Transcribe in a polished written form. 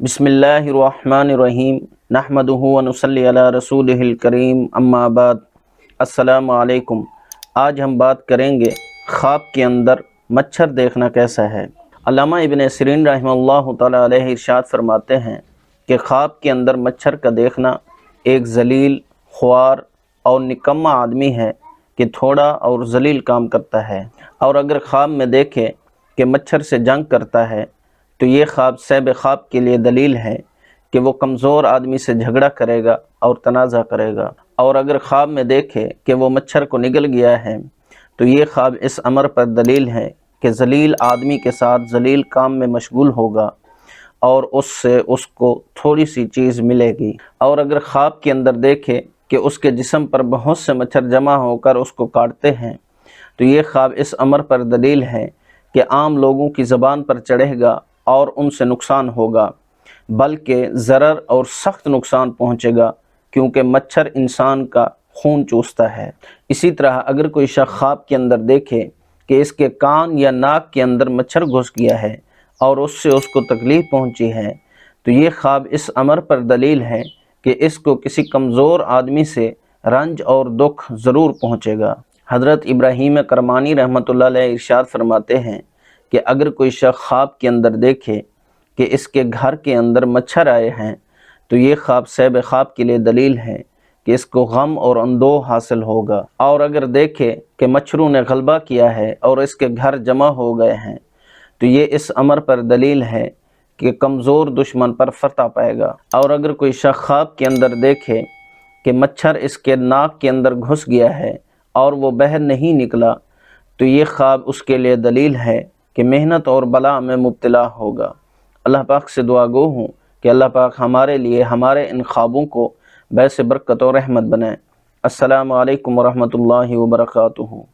बिस्मिल्लाहिर्रहमानिर्रहीम नहमदुहु व नुसल्ली अला रसूलिहिल करीम अम्मा बाद। अस्सलामु अलैकुम। आज हम बात करेंगे ख्वाब के अंदर मच्छर देखना कैसा है। अल्लामा इब्न सिरीन रहमतुल्लाह तआला अलैहि इरशाद फरमाते हैं कि ख्वाब के अंदर मच्छर का देखना एक जलील, ख्वार और निकम्मा आदमी है कि थोड़ा और जलील काम करता है, और अगर ख्वाब में देखे कि मच्छर से जंग करता है तो ये ख्वाब सैब ख्वाब के लिए दलील है कि वो कमज़ोर आदमी से झगड़ा करेगा और तनाज़ा करेगा। और अगर ख्वाब में देखे कि वो मच्छर को निगल गया है तो ये ख्वाब इस अमर पर दलील है कि जलील आदमी के साथ जलील काम में मशगूल होगा और उससे उसको थोड़ी सी चीज़ मिलेगी। और अगर ख्वाब के अंदर देखे कि उसके जिस्म पर बहुत से मच्छर जमा होकर उसको काटते हैं तो ये ख्वाब इस अमर पर दलील है कि आम लोगों की ज़बान पर चढ़ेगा और उनसे नुकसान होगा, बल्कि ज़रर और सख्त नुकसान पहुँचेगा, क्योंकि मच्छर इंसान का खून चूसता है। इसी तरह अगर कोई शख्स ख्वाब के अंदर देखे कि इसके कान या नाक के अंदर मच्छर घुस गया है और उससे उसको तकलीफ़ पहुँची है तो ये ख्वाब इस अमर पर दलील है कि इसको किसी कमज़ोर आदमी से रंज और दुख ज़रूर पहुँचेगा। हज़रत इब्राहीम करमानी रहमतुल्लाह अलैह इरशाद फरमाते हैं कि अगर कोई शख्स ख्वाब के अंदर देखे कि इसके घर के अंदर मच्छर आए हैं तो ये ख्वाब सैब ख्वाब के लिए दलील है कि इसको गम और अंदोह हासिल होगा। और अगर देखे कि मच्छरों ने गलबा किया है और इसके घर जमा हो गए हैं तो ये इस अमर पर दलील है कि कमज़ोर दुश्मन पर फतह पाएगा। और अगर कोई शख्स ख्वाब के अंदर देखे कि मच्छर इसके नाक के अंदर घुस गया है और वो बाहर नहीं निकला तो ये ख्वाब उसके लिए दलील है कि मेहनत और बला में मुब्तला होगा। अल्लाह पाक से दुआ गो हूँ कि अल्लाह पाक हमारे लिए हमारे इन ख्वाबों को बैसे बरकत और रहमत बनाए। अस्सलामु अलैकुम व रहमतुल्लाहि व बरकातुहू।